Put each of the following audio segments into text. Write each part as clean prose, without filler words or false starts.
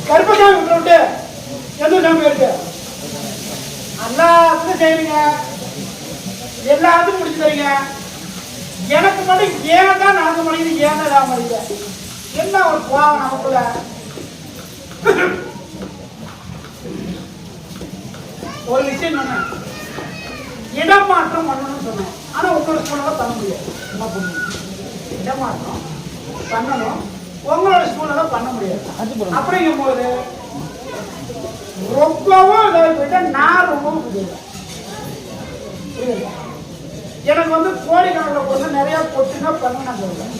கருப்பசாமி விட்டு எந்த சாமி இருக்கு எல்லாத்துக்கும் செய்வீங்க, எல்லாத்துக்கும் முடிச்சு தரீங்க. எனக்கு மட்டும் ஏன் தான் நடக்க மாட்டேங்குது, ஏன் தான் மாட்டேங்குது? என்ன ஒரு பாவம் நமக்குள்ள. ஒரு விஷயம் சொன்னேன், இடமாற்றம் பண்ணணும்னு சொன்னேன். ஆனா உங்களோட சூழ்நிலை பண்ண முடியாது. என்ன பண்ணுங்க, இடமாற்றம் பண்ணணும், உங்களோட சூழ்நிலை பண்ண முடியாது. அப்படிங்கும் போது ரொம்பவும் இதாக போயிட்டா நான் ரொம்பவும் புரியல. எனக்கு வந்து கோடிக்கணக்கில் போது நிறைய பொட்டுங்க பண்ண நான் சொல்றேன்.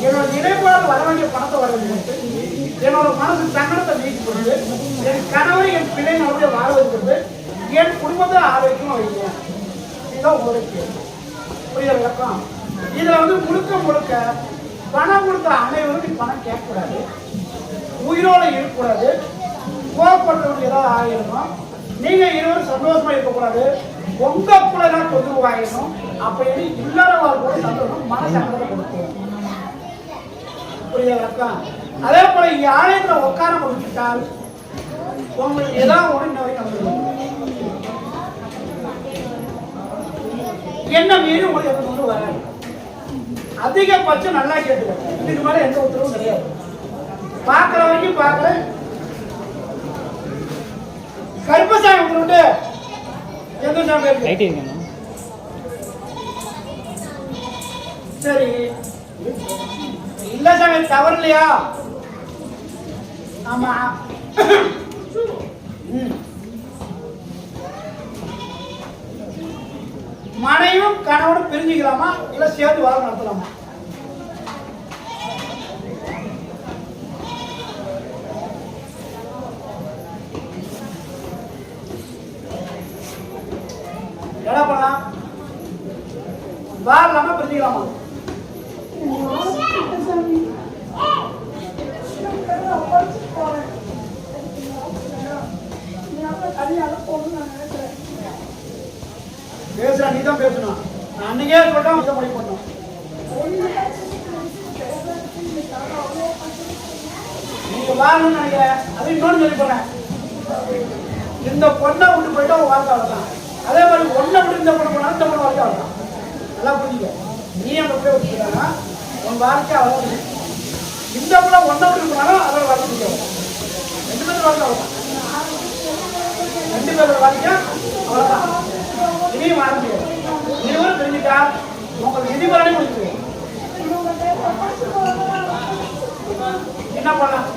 என்னோட நினைவுகளால் வர வேண்டிய பணத்தை வர வேண்டியது, என்னோட மனசு சங்கடத்தை நீக்கி கொடுத்து, என் கணவரை என் பிள்ளைங்களுடைய வாழ வைக்கிறது, என் குடும்பத்தை ஆரோக்கியமா வைங்க. இதுதான் உங்களுக்கு புரியுற விளக்கம். இதுல வந்து முழுக்க முழுக்க பணம் கொடுத்த அனைவரும் பணம் கேட்கக்கூடாது, உயிரோட இருக்கக்கூடாது, கோவப்படுறவங்க ஏதாவது ஆகிடணும், நீங்க இருவரும் சந்தோஷமா இருக்கக்கூடாது, உங்க பிள்ளைனா தொந்தரவு ஆகிடணும். அப்படின்னு இல்லாத வாழ்க்கை சந்தோஷம் மன சங்கடத்தை கொடுக்கும். புரியுற விளக்கம். அதே போல ஆலயத்துல உட்கார முடிச்சுட்டால் உங்களுக்கு ஏதாவது ஒரு நோய் நடந்துடும். என்ன மீறி உங்களுக்கு எந்த ஒன்றும் வராது. அதிகபட்சம் நல்லா கேட்டுக்க, இதுக்கு மேல எந்த உத்தரவும் கிடையாது. பார்க்குற வரைக்கும் பார்க்கல. கருப்பசாமி விட்டு எந்த சாமி இருக்கு? சரி, இல்ல சாமி தவறு இல்லையா? ஆமா. மனையும் கணவனும் பிரிஞ்சுக்கலாமா, இல்ல சேர்த்து வாரம் நடத்தலாமா? என்ன பண்ணலாம்? வாரலாமா பிரிஞ்சுக்கலாமா? பேசுற நீ தான் பேசணும். அன்னைக்கே சொல்லிட்டா இதை முடிவு பண்ணும். நீங்க வாழணும்னு நினைக்கிறேன், அது இன்னொன்று சொல்லி போறேன். இந்த பொண்ணை விட்டு போயிட்டா உன் வாழ்க்கை அவ்வளோதான். அதே மாதிரி ஒன்றை விட்டு இந்த பொண்ணு போனாலும் இந்த பொண்ணு வாழ்க்கை அவ்வளோதான். நல்லா புரிஞ்சுக்க. நீ அந்த போய் விட்டுக்கிட்டா உன் வாழ்க்கை அவ்வளோ. இந்த பொண்ணை ஒன்றை விட்டு போனாலும் அதோட வாழ்க்கை முடியாது. ரெண்டு பேரும் வாழ்க்கை அவ்வளோதான். ரெண்டு பேரோட வாழ்க்கை அவ்வளோதான். இனியும் வாழ முடியாது. இருவரும் தெரிஞ்சுட்டா உங்களுக்கு நிதி வரனே முடிச்சு. என்ன பண்ணலாம்?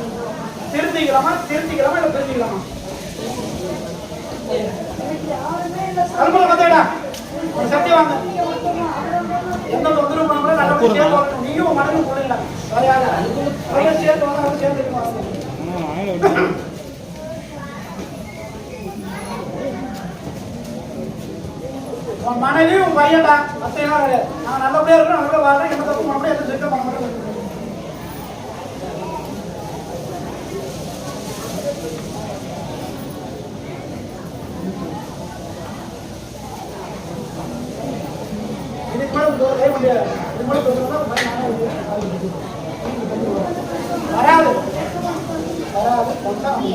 திருத்திக்கலாமா இல்லை தெரிஞ்சுக்கலாமா? அலுவலகம் பார்த்தேடா, ஒரு சத்தியம் வாங்க. எந்த தொந்தரவு பண்ண கூட நல்லபடியா சேர்த்து வரணும். நீயும் மனதில் சொல்லல சேர்த்து வாங்க, சேர்த்து உன் மனைவி உன் பையன்டா, மத்தையெல்லாம் கிடையாது. நான் நல்லபடியா இருக்கணும், நல்லபடியா வாழ்றேன், என்ன தப்பு அப்படியே எந்த செட்டும் பண்ண மாட்டேன். இதுக்கு மேல கை முடியாது. இது மாதிரி வராது வராது. கருப்பசாமி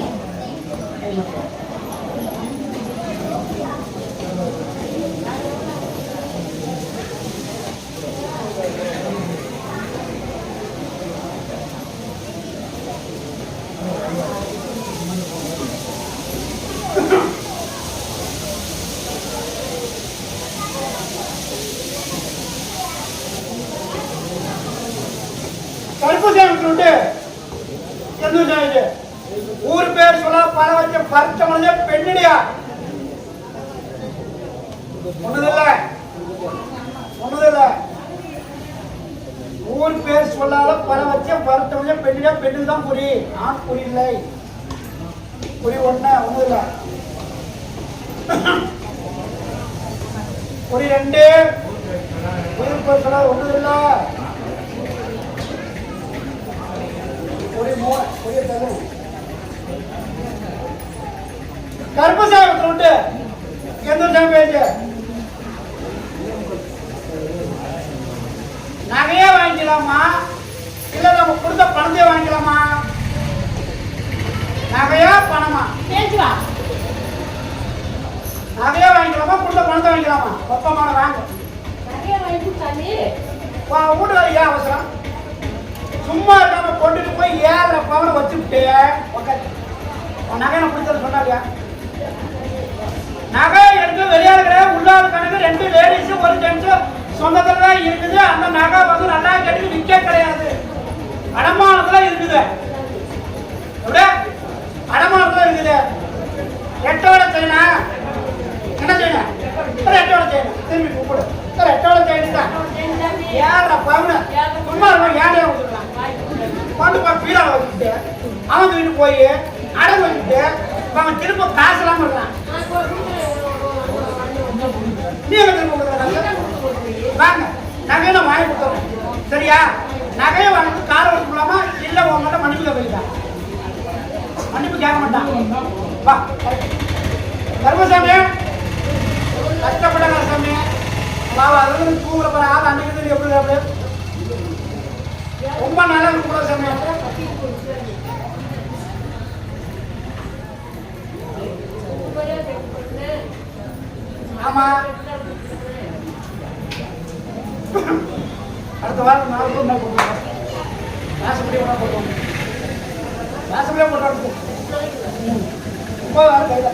எந்த ஊர் பேர் சொல்ல பல வச்ச பருத்தமனே பெண்ணிடியா ஒண்ணுதில்ல. ஊர் பேர் சொல்லாத பல வச்ச பருத்தமனே பெண்ணிடியா. பெண்ணு தான் குறி, ஆண் குறி இல்லை. குறி ஒண்ணுதில்ல. குறி ரெண்டு, ஊர் பேர் சொல்லாத ஒண்ணுதில்ல. குறி மூணு, குறி தரும் கர்ப்பசாகத்தை விட்டு எந்த சாமி பேச்சு நகையே வாங்கிக்கலாமா இல்ல நம்ம கொடுத்த பணத்தையே வாங்கிக்கலாமா? நகையா பணமா? பேசுவா. நகையா வாங்கிக்கலாமா கொடுத்த பணத்தை வாங்கிக்கலாமா? ஒப்பமான வாங்க. நகையா வாங்கி தள்ளி வீட்டுல ஏன் அவசரம்? சும்மா இருக்காம கொண்டுட்டு போய் 7 பவனை வச்சுட்டு நகை நான் பிடிச்சது சொன்னாங்க. நகை எடுத்து வெளியாள் கிடையாது, உள்ளாத கணக்கு 2 லேடிஸ் 1 ஜென்ஸ் சொந்தத்துல தான் இருக்குது. அந்த நகை வந்து நல்லா கட்டி விற்க கிடையாது, அடமானத்துல இருக்குது. அடமானத்துல இருக்குது. 8ஓட செய்யணா என்ன செய்யணும்? 8ஓட செய்யணும். திரும்பி கூப்பிடு. 8ஓட செய்யணும் தான் 7 பவுன் சும்மா ஏழையா கொடுத்துக்கலாம். கொண்டு போய் பீரா வச்சுட்டு அவன் வீட்டு போய் அடகு வச்சுட்டு அவன் திரும்ப காசு இல்லாம இருக்கான். நீங்க வாங்க நகையை நான் வாங்கி கொடுத்துறோம். சரியா? நகையை வாங்கிட்டு காரை வச்சுக்கலாமா இல்ல உங்ககிட்ட மன்னிப்பு கேட்க மன்னிப்பு கேட்க மாட்டான். வா கர்மசாமி கஷ்டப்பட்ட கர்மசாமி பாவா அது தூங்குற போற ஆள் அன்னைக்கு எப்படி அப்படி ரொம்ப நல்லா இருக்கும் கூட சாமி. ஆமா அடுத்த வாரம் 4 ரூபா போட்டுருவோம். ராசப்படியே போட்டுருவோம். ராசப்படியே போட்டுருவோம். 30 கையில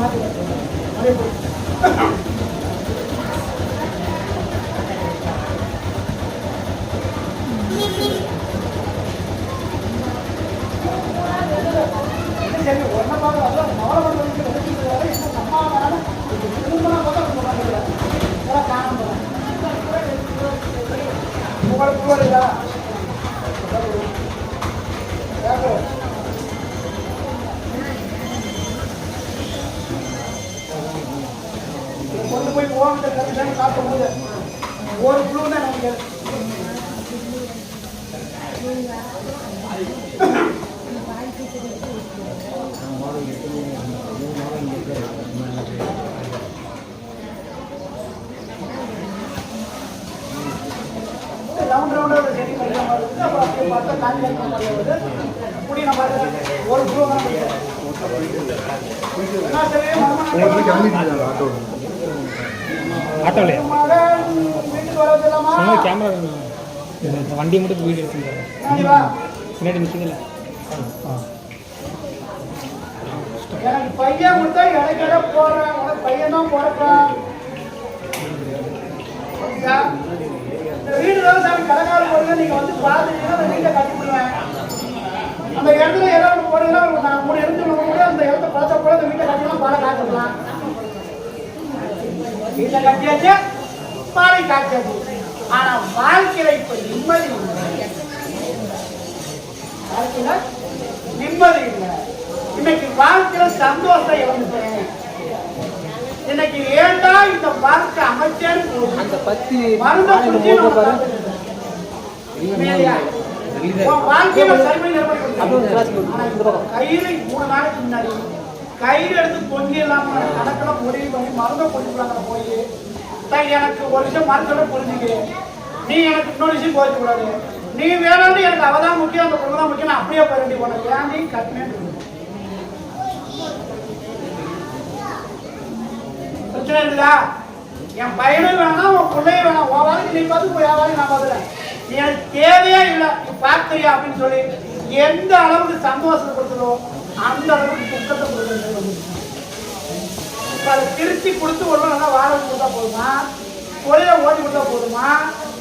மாற்றி சரி ஒன்றை பார்க்க மவளை அம்மா காணும் உங்களுக்கு வருதா கொண்டு போய் ஓகிட்ட கருத்து சாப்பிடும் போது ஒரு குழு தான் நமக்கு ரவுண்ட் ரவுண்டா செடி கட்டுற மாதிரி இருக்குது. அப்புறம் அப்படியே பார்த்தா காஞ்சி கட்டுற மாதிரி வருது. முடி நம்ம ஒரு குழு தான் ஆட்டோலையா வீட்டுக்கு வரது கேமரா வண்டி மட்டும் வீடியோ எடுத்துருந்தாரு பின்னாடி நிற்குதுல்ல. எனக்கு பையன் கொடுத்தா இடைக்கிட போடுறேன். உனக்கு பையன் தான் போடுறான். வீடு தான் சாமி கடைக்கால போடுங்க. நீங்க வந்து பாத்துட்டீங்கன்னா அந்த வீட்டை கட்டிவிடுவேன். அந்த இடத்துல ஏதாவது போடுங்கன்னா நான் 3 இடத்துல கூட அந்த இடத்த பார்த்த கூட அந்த வீட்டை கட்டினா பாலை காய்ச்சிடலாம். வீட்டை கட்டியாச்சு, பாலை காய்ச்சாச்சு. ஆனா வாழ்க்கையில இப்ப நிம்மதி இல்லை. வாழ்க்கையில நிம்மதி இல்லை. இன்னைக்கு வாழ்க்கையில சந்தோஷம் இழந்துட்டேன். இன்னைக்கு ஏண்டா இந்த வாழ்க்கை அமைச்சேன்னு அந்த 10 மருந்து குடிச்சு வாழ்க்கையில சரிமை கையில 3 நாளைக்கு முன்னாடி கையில் எடுத்து தொங்கி இல்லாம கணக்கில் முடிவு பண்ணி மருந்தை குடிக்கிறாங்க. போய் எனக்கு ஒரு விஷயம் மருந்தோட புரிஞ்சுக்கு, நீ எனக்கு இன்னொரு விஷயம் போயிக்க கூடாது. நீ வேணாம்னு எனக்கு அவதான் முக்கியம், அந்த பொண்ணு தான் முக்கியம். நான் அப்படியே போய் வேண்டி போனேன். ஏன்டி கட்டினேன்னு பிரச்சனை இருக்குதா? என் பையனும் வேணாம், உன் பிள்ளையும் வேணாம். உன் வாழ்க்கை நீ பார்த்து போய் என் வாழ்க்கை நான் பார்த்துறேன். நீ எனக்கு தேவையே இல்லை, நீ பார்க்கறியா அப்படின்னு சொல்லி எந்த அளவுக்கு சந்தோஷத்தை கொடுத்ததோ அந்த அளவுக்கு துக்கத்தை கொடுக்குறது. இப்போ அதை திருச்சி கொடுத்து ஒன்றும் நல்லா வாழை கொடுத்தா போதுமா, தொழிலை ஓட்டி கொடுத்தா போதுமா,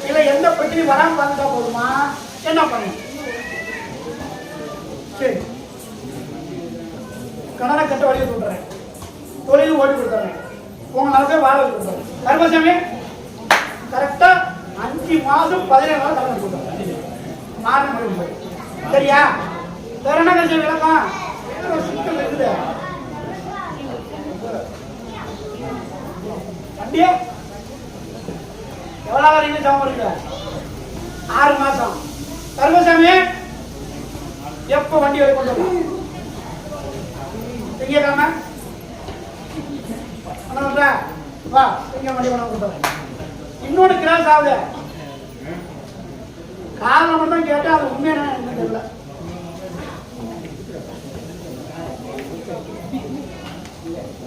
இல்லை எந்த பிரச்சனையும் வராமல் பார்த்துட்டா போதுமா, என்ன பண்ணணும்? சரி, கடனை கட்ட வழியை சொல்றேன், தொழில் ஓட்டி கொடுத்துறேன், உங்க நாளைக்கே வாழ கொடுத்துறேன். கருமசாமி கரெக்டா 5 மாதம் 17 நாள் கடனை கொடுத்துறேன். மாறி போய் சரியா? வேற என்ன கட்சி விளக்கம்? சிக்கல் இருக்குது. வண்டியே எவ்வளவு வரீங்க? ஜாமம் இருக்கு 6 மாசம். கருமசாமி எப்ப வண்டி வரை கொண்டு வரலாம்? திங்கக்கிழமை வா திங்க வண்டி பண்ண கொடுத்துறேன். இன்னொன்று கிராஸ் ஆகுது. காரணம் மட்டும் கேட்டா அது உண்மையான எனக்கு தெரியல.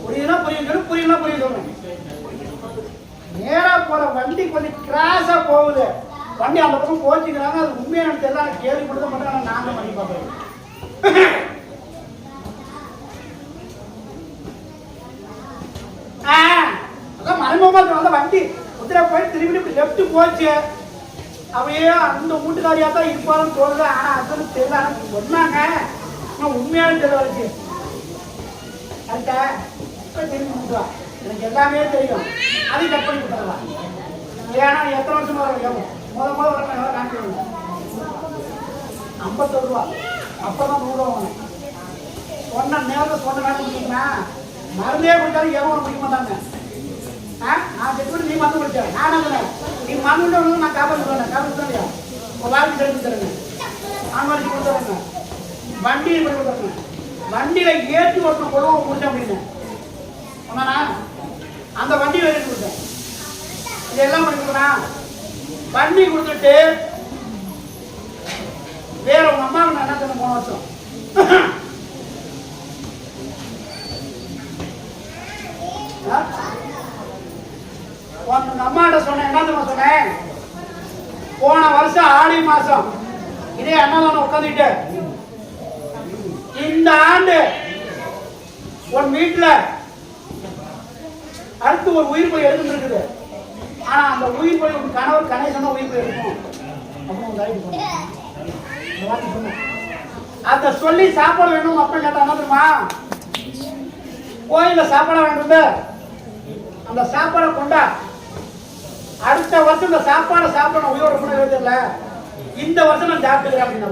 புரியுதுன்னா புரியுது, புரியல புரியுது. நேரா போற வண்டி கொஞ்சம் கிராஸா போகுது. வண்டி அந்த பக்கம் போச்சுக்கிறாங்க. அது உண்மையான தெரியல. கேள்விப்பட்டு மட்டும் நாங்க பண்ணி பார்க்குறோம். அதான் மறைமுகமா வந்த வண்டி உத்தர போய் திரும்பி இப்படி லெப்ட் போச்சு. அவையே அந்த வீட்டுக்காரியா தான் இருப்பாருன்னு தோணுது. ஆனா அது தெரியல. சொன்னாங்க உண்மையான தெரியல வச்சு திரும்பி கொடுத்துவா. எனக்கு எல்லாமே தெரியும். அதையும் கட் பண்ணி கொடுத்துடலாம். ஏன்னா எத்தனை வருஷமா வரும் முதல் வரணும் காமிக்க 51 ரூபா. அப்பதான் 100 ரூபா வாங்க. சொன்ன நேரத்தில் சொன்ன நேரம் முடியுங்களா? மருந்தே குடிச்சாலும் எவன் முடிக்க மாட்டாங்க. நான் செட்டு நீ மருந்து குடிச்சேன். நான் என்ன நீ மருந்து நான் காப்பாற்றுவேன். காப்பாற்றுலையா உங்கள் வாழ்க்கை தெரிஞ்சு தருங்க. ஆன்வாரிச்சு கொடுத்துருங்க. வண்டியை பண்ணி கொடுத்துருங்க. வண்டியில ஏற்றி ஓட்டணும் கொள்ளுவோம் முடிச்சேன் அப்படின்னு சொன்னா அந்த வண்டி வேலை கொடுத்தேன். இதெல்லாம் பண்ணி கொடுக்குறேன். வண்டி கொடுத்துட்டு வேற உங்க அம்மாவுக்கு நான் என்ன சொன்ன போன வருஷம் உங்க அம்மாட்ட சொன்னேன். என்ன சொன்னேன்? போன வருஷம் ஆடி மாசம் இதே அண்ணா உட்காந்துட்டு இந்த ஆண்டு உன் வீட்டுல அடுத்து ஒரு உயிர் போய் எடுத்துட்டு இருக்குது. ஆனா அந்த உயிர் போய் உன் கணவர் கணேசனா உயிர் போய் எடுக்கும் அத சொல்லி சாப்பாடு வேணும். அப்ப கேட்டா என்ன தெரியுமா? கோயில சாப்பாடு வேண்டும். அந்த சாப்பாடை கொண்டா அடுத்த வருஷம் இந்த சாப்பாடை சாப்பிடணும். உயிரோட கூட தெரியல. இந்த வருஷம் நான் சாப்பிட்டுக்கிறேன் அப்படின்னு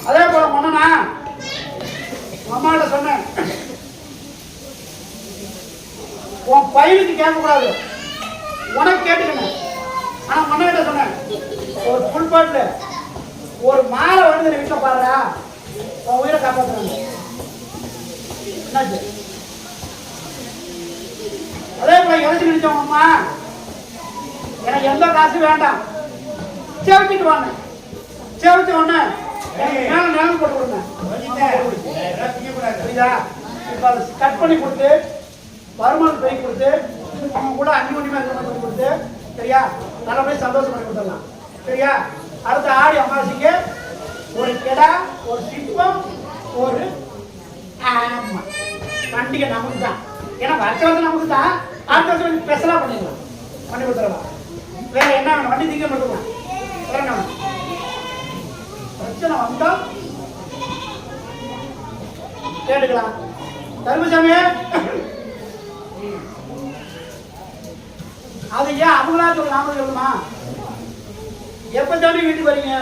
அதே போல மன்னனா அம்மாட்ட சொன்னேன். உன் பையனுக்கு கேட்க கூடாது, உனக்கு கேட்டுக்கணும். ஆனா மன்னகிட்ட சொன்னேன், ஒரு ஃபுல் பாட்டில் ஒரு மாலை வந்து வீட்டை பாருடா, உன் உயிரை காப்பாற்றுறாங்க. என்னாச்சு? அதே போல எழுதி நினைச்சோம். அம்மா எனக்கு எந்த காசும் வேண்டாம், சேவிச்சுட்டு வாங்க. சேவிச்ச உடனே மேல நிலம் போட்டு கொடுங்க. புரியுதா? இப்ப அதை கட் பண்ணி கொடுத்து வருமானம் போய் கொடுத்து அவங்க கூட 5 மணி நேரம் பண்ணி கொடுத்து சரியா நல்லபடியாக சந்தோஷம் பண்ணி கொடுத்துடலாம். சரியா? அடுத்த ஆடி அமாவாசைக்கு ஒரு கிடா, ஒரு சிற்பம், ஒரு ஆமா பண்டிகை நமக்கு தான். ஏன்னா வருஷம் நமக்கு தான். அடுத்த வருஷம் ஸ்பெஷலா பண்ணிடலாம், பண்ணி கொடுத்துடலாம். வேற என்ன வேணும்? வண்டி திங்க மட்டும்தான். வேற என்ன வேணும்? பிரச்சனை வந்தா கேட்டுக்கலாம். தர்மசாமி அது ஏன் அவங்களா சொல்ல நாம சொல்லுமா? எப்ப சாமி வீட்டுக்கு வரீங்க?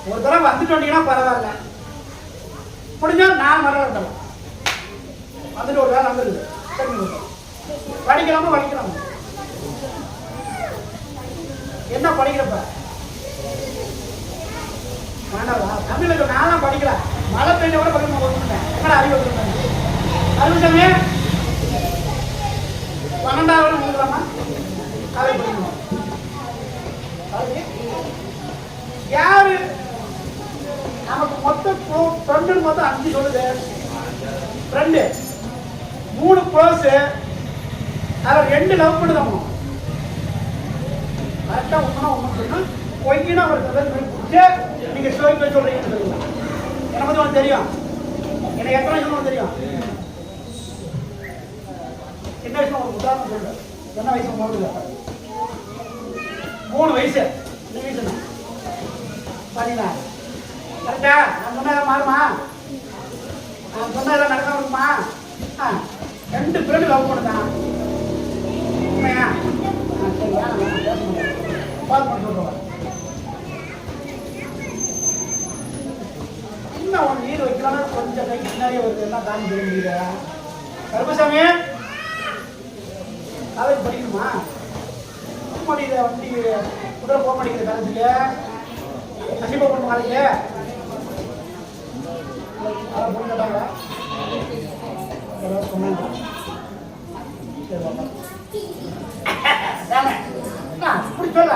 ஒரு தடவை வந்துட்டு வந்தீங்கன்னா பரவாயில்ல, முடிஞ்சா நான் வர வந்துடலாம். வந்துட்டு ஒரு வேலை வந்துருது. படிக்கலாமா? படிக்கலாமா? என்ன படிக்கிறப்ப வேண்டாவா? தமிழ்ல நான்லாம் படிக்கல. மழை பெய்ய கூட படிக்க ஒத்துட்டேன். என்ன அறிவு வச்சுருந்தேன். அறிவுசாமி 12வது முடிக்கலாமா? காலை படிக்கணும். யாரு நமக்கு மொத்தம் ஃப்ரெண்டு மொத்தம் 5 சொல்லுது. ஃப்ரெண்டு 3 க்ளோஸ், அதில் 2 லவ் பண்ணுதாமோ. கரெக்டாக ஒன்றுனா சொன்னால் பொய்னா ஒரு பிடிச்சி நீங்கள் ஸ்டோரி போய் சொல்கிறீங்கன்னு சொல்லுங்க. என்னை பற்றி உனக்கு தெரியும். எனக்கு எத்தனை வயசு உனக்கு தெரியும்? என்ன வயசு உங்களுக்கு உதாரணம் சொல்லுங்க. என்ன வயசு உங்களுக்கு? 3 வயசு. என்ன வயசுண்ணா? 16. கரெக்டா? நான் சொன்னதை மாறுமா? நான் சொன்னதெல்லாம் நடக்காம இருக்குமா? 2 பேரும் லவ் பண்ணுதான். உண்மையா? சரியா? பால் பண்ணி சொல்றேன். என்ன ஒன்று நீர் வைக்கலாம் கொஞ்சம் கை பின்னாடியே வருது. எல்லாம் தாண்டி போக முடியல. கருப்பசாமி காலேஜ் படிக்கணுமா? மாட்டேங்குது வண்டி குதிரை போக மாட்டேங்குது கடைசியில கண்டிப்பா பண்ண நாளைக்கு அதான் போய் கேட்டாங்க சொன்னாங்க அப்படி சொல்ல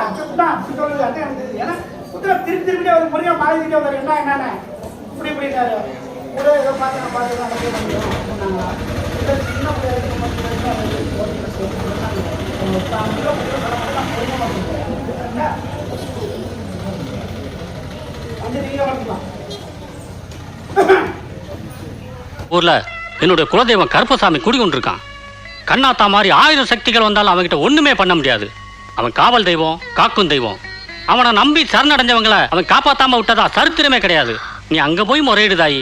அப்படி சொல்லுது அதான் எனக்கு தெரியுது ஏன்னா குதிரை திருப்பி அவர் முறையா மாறிக்கிட்டே வந்தாரு என்னன்னு இப்படி இப்படின்னாரு கூட ஏதோ பார்த்து நடக்க முடியும் சொன்னாங்களா சின்ன ஊர்ல என்னுடைய குலதெய்வம் கருப்பசாமி குடிகொண்டிருக்கான். கண்ணாத்தா மாதிரி 1000 சக்திகள் வந்தாலும் அவன்கிட்ட ஒண்ணுமே பண்ண முடியாது. அவன் காவல் தெய்வம், காக்கும் தெய்வம். அவனை நம்பி சரணடைஞ்சவங்களை அவன் காப்பாத்தாம விட்டதா சரித்திரமே கிடையாது. நீ அங்க போய் முறையிடுதாயி.